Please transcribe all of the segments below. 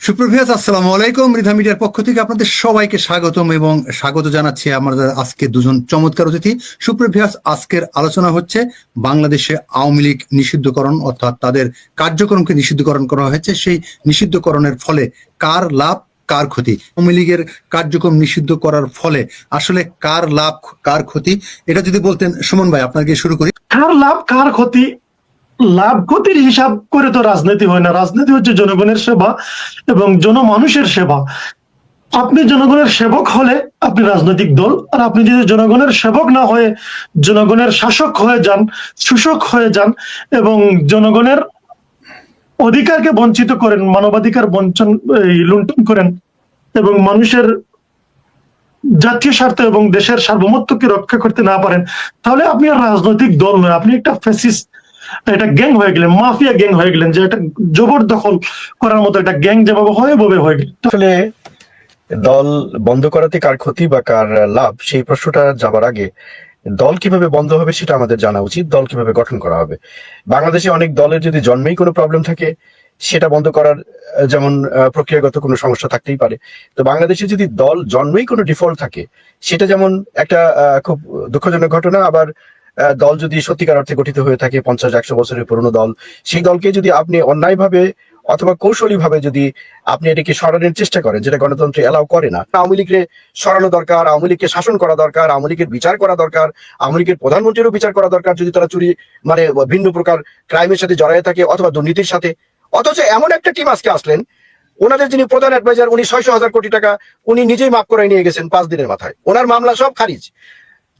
সুপ্রভাত, আসসালামু আলাইকুম। মৃধা মিডিয়ার পক্ষ থেকে আপনাদের সবাইকে স্বাগতম এবং স্বাগত জানাচ্ছি আমাদের আজকে দুজন চমৎকার অতিথি। সুপ্রভাত, আজকের আলোচনা হচ্ছে বাংলাদেশে আওয়ামী লীগ নিষিদ্ধকরণ, অর্থাৎ তাদের কার্যক্রমকে নিষিদ্ধকরণ করা হয়েছে। সেই নিষিদ্ধকরণের ফলে কার লাভ কার ক্ষতি? আওয়ামী লীগের কার্যক্রম নিষিদ্ধ করার ফলে আসলে কার লাভ কার ক্ষতি, এটা যদি বলতেন সুমন ভাই, আপনাকে শুরু করি। কার লাভ কার ক্ষতি? লাভ ক্ষতির হিসাব করে তো রাজনীতি হয় না। রাজনীতি হচ্ছে জনগণের সেবা এবং জনমানুষের সেবা। আপনি জনগণের সেবক হলে আপনি রাজনৈতিক দল, আর আপনি যদি জনগণের সেবক না হয়ে জনগণের শাসক হয়ে যান, শোষক হয়ে যান এবং জনগণের অধিকারকে বঞ্চিত করেন, মানবাধিকার বঞ্চন লুণ্ঠন করেন এবং মানুষের জাতীয় স্বার্থ এবং দেশের সার্বভৌমত্বকে রক্ষা করতে না পারেন, তাহলে আপনি আর রাজনৈতিক দল নয়, আপনি একটা ফ্যাসিস্ট, এটা গ্যাং হয়ে গেলেন, মাফিয়া গ্যাং হয়ে গেলেন, যে একটা জবরদখল করার মতো একটা গ্যাং যেভাবে হয় ওভাবে হয়ে গেল। আসলে দল বন্ধ করাতে কার ক্ষতি বা কার লাভ, সেই প্রশ্নটা যাবার আগে দল কিভাবে বন্ধ হবে সেটা আমাদের জানা উচিত। দল কিভাবে গঠন করা হবে? বাংলাদেশে অনেক দলের যদি জন্মেই কোনো প্রবলেম থাকে, সেটা বন্ধ করার যেমন প্রক্রিয়াগত কোনো সমস্যা থাকতেই পারে। তো বাংলাদেশে যদি দল জন্মেই কোনো ডিফল্ট থাকে, সেটা যেমন একটা খুব দুঃখজনক ঘটনা। আবার দল যদি সত্যিকার অর্থে গঠিত হয়ে থাকে, 50-100 বছরের পুরনো দল, সেই দলকে যদি আপনি অন্যায়ভাবে অথবা কৌশলী ভাবে যদি আপনি এটাকে সরানোর চেষ্টা করেন, যেটা গণতন্ত্রে এলাও করে না। আওয়ামী লীগকে সরানো দরকার, আওয়ামী লীগকে শাসন করা দরকার, আওয়ামী লীগের বিচার করা দরকার, আওয়ামী লীগের প্রধানমন্ত্রীরও বিচার করা দরকার যদি তারা চুরি ভিন্ন প্রকার ক্রাইমের সাথে জড়ায় থাকে অথবা দুর্নীতির সাথে। অথচ এমন একটা টিম আজকে আসলেন, ওনাদের যিনি প্রধান অ্যাডভাইজার, উনি 600,000 কোটি টাকা উনি নিজেই মাফ করে নিয়ে গেছেন 5 দিনের মাথায়। ওনার মামলা সব খারিজ।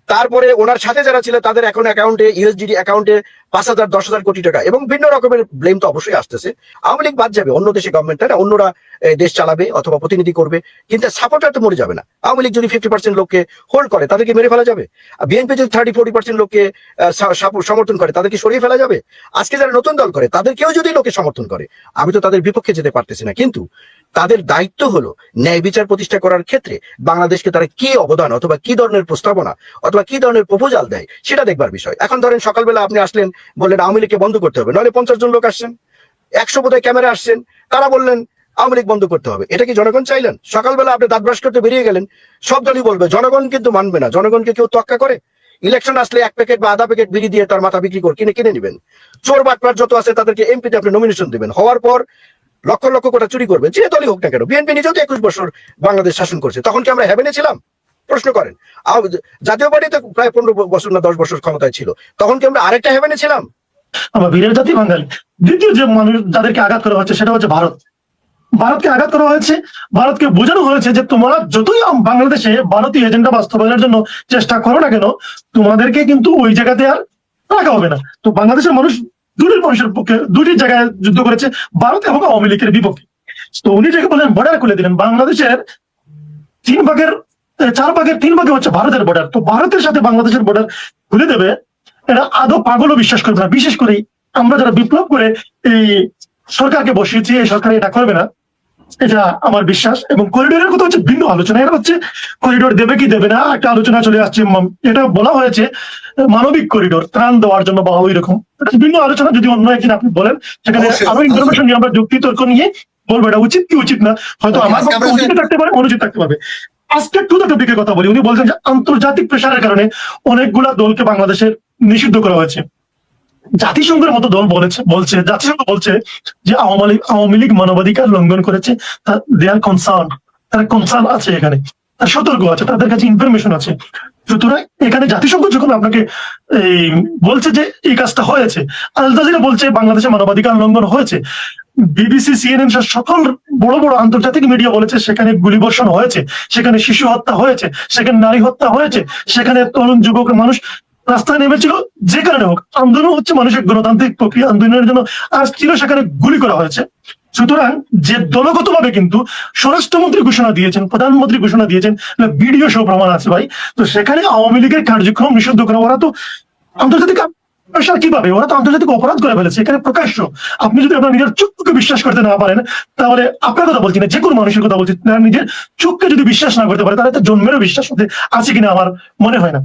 তারপরে ওনার সাথে যারা ছিল তাদের এখন অ্যাকাউন্টে, ইউএসডিডি অ্যাকাউন্টে 5,000-10,000 কোটি টাকা, এবং ভিন্ন রকমের ব্লেম তো অবশ্যই আসতেছে। আওয়ামী লীগ বাদ যাবে, অন্য দেশে গভর্নমেন্ট, তাই না, অন্যরা দেশ চালাবে অথবা প্রতিনিধি করবে, কিন্তু সাপোর্টার তো মরে যাবে না। আওয়ামী লীগ যদি 50% লোককে হোল্ড করে, তাদেরকে মেরে ফেলা যাবে। বিএনপি যদি 30-40% লোককে সমর্থন করে, তাদেরকে সরিয়ে ফেলা যাবে। আজকে যারা নতুন দল করে, তাদেরকেও যদি লোকে সমর্থন করে, আমি তো তাদের বিপক্ষে যেতে পারতেছি না, কিন্তু তাদের দায়িত্ব হলো ন্যায় বিচার প্রতিষ্ঠা করার ক্ষেত্রে বাংলাদেশকে তারা কি অবদান অথবা কি ধরনের প্রস্তাবনা অথবা কি ধরনের প্রপোজাল দেয়, সেটা দেখবার বিষয়। এখন ধরেন সকালবেলা আপনি আসলেন, বললেন আওয়ামী লীগকে বন্ধ করতে হবে, নইলে 50 জন লোক আসছেন, 100 বোধহয় ক্যামেরা আসছেন, তারা বললেন আওয়ামী লীগ বন্ধ করতে হবে। এটা কি জনগণ চাইলেন? সকালবেলা আপনি দাঁত ব্রাশ করতে বেরিয়ে গেলেন, সব দলই বলবে, জনগণ কিন্তু মানবে না। জনগণকে কেউ তোয়াক্কা করে? ইলেকশন আসলে 1 প্যাকেট বা আধা প্যাকেট বিড়ি দিয়ে তার মাথা বিক্রি করে কিনে নিবেন। চোর বাটপার যত আছে তাদেরকে এমপিতে আপনি নমিনেশন দিবেন, হওয়ার পর লক্ষ লক্ষ কোটা চুরি করবেন, যে দলই হোক না কেন। বিএনপি নিজেও তো 21 বছর বাংলাদেশ শাসন করছে, তখন কি আমরা হ্যাভেনে ছিলাম? প্রশ্ন করেন। জাতীয় পার্টি তো প্রায় 15 বছর না 10 বছর ক্ষমতায় ছিল, তখন কি আমরা আরেকটা হ্যাভেনে ছিলাম? আমরা বীরের জাতি বাঙালি। দ্বিতীয় যে মানুষ যাদেরকে আঘাত করা হচ্ছে সেটা হচ্ছে ভারত। ভারতকে আঘাত করা হয়েছে, ভারতকে বোঝানো হয়েছে যে তোমরা যতই বাংলাদেশে ভারতীয় এজেন্ডা বাস্তবায়নের জন্য চেষ্টা করো না কেন, তোমাদেরকে কিন্তু ওই জায়গাতে আর রাখা হবে না। তো বাংলাদেশের মানুষ দুটি মানুষের পক্ষে দুটি জায়গায় যুদ্ধ করেছে, ভারত এবং আওয়ামী লীগের বিপক্ষে। তো উনি যাকে বলেন বর্ডার খুলে দিলেন, বাংলাদেশের 4 ভাগের 3 ভাগে হচ্ছে ভারতের বর্ডার। তো ভারতের সাথে বাংলাদেশের বর্ডার খুলে দেবে, এটা আদৌ পাগলও বিশ্বাস করবে না। বিশেষ করে আমরা যারা বিপ্লব করে এই সরকারকে বসিয়েছি, এই সরকার এটা করবে না, এটা আমার বিশ্বাস। এবং করিডোরের কথা হচ্ছে ভিন্ন আলোচনা, এটা হচ্ছে করিডোর দেবে কি দেবে না একটা আলোচনা চলে আসছে। এটা বলা হয়েছে মানবিক করিডোর, ত্রাণ দেওয়ার জন্য বা ওই রকম ভিন্ন আলোচনা। যদি অন্য একদিন আপনি বলেন, সেখানে আরো ইনফরমেশন নিয়ে আমরা যুক্তি তর্ক নিয়ে বলবো এটা উচিত কি উচিত না। হয়তো আমার পক্ষে উচিত থাকতে পারে, অনুচিত থাকতে পারে। আজকে টু দ্য টপিকের কথা বলি। উনি বলছেন যে আন্তর্জাতিক প্রেশারের কারণে অনেকগুলা দলকে বাংলাদেশের নিষিদ্ধ করা হয়েছে। জাতিসংঘের মতো দল বলছে জাতিসংঘ বলছে যে আওয়ামী লীগ মানবাধিকার লঙ্ঘন করেছে, দেয়ার কনসার্ন, তার কনসার্ন আছে, এখানে তার সতর্ক আছে, তাদের কাছে ইনফরমেশন আছে। সুতরাং এখানে জাতিসংঘ যখন আপনাকে এই বলছে যে এই কাজটা হয়েছে, আল জাজিরা বলছে বাংলাদেশে মানবাধিকার লঙ্ঘন হয়েছে, বিবিসি, সিএনএন সকল বড় বড় আন্তর্জাতিক মিডিয়া বলেছে সেখানে গুলিবর্ষণ হয়েছে, সেখানে শিশু হত্যা হয়েছে, সেখানে নারী হত্যা হয়েছে, সেখানে তরুণ যুবক মানুষ রাস্তায় নেমেছিল, যে কারণে হোক আন্দোলন হচ্ছে, মানুষের গণতান্ত্রিক প্রক্রিয়া আন্দোলনের জন্য আসছিল, সেখানে গুলি করা হয়েছে। সুতরাং যে দলগতভাবে কিন্তু স্বরাষ্ট্রমন্ত্রী ঘোষণা দিয়েছেন, প্রধানমন্ত্রী ঘোষণা দিয়েছেন, ভিডিও সহ প্রমাণ আছে ভাই। তো সেখানে আওয়ামী লীগের কার্যক্রম নিষিদ্ধ করা, ওরা তো আন্তর্জাতিক প্রেশার কিভাবে, ওরা তো আন্তর্জাতিক অপরাধ করে ফেলেছে, এখানে প্রকাশ্য। আপনি যদি আপনার নিজের চোখকে বিশ্বাস করতে না পারেন, তাহলে আপনার কথা বলছি না, যে কোনো মানুষের কথা বলছি, নিজের চোখকে যদি বিশ্বাস না করতে পারে, তাহলে তো জন্মেরও বিশ্বাস হতে আছে কিনা আমার মনে হয় না।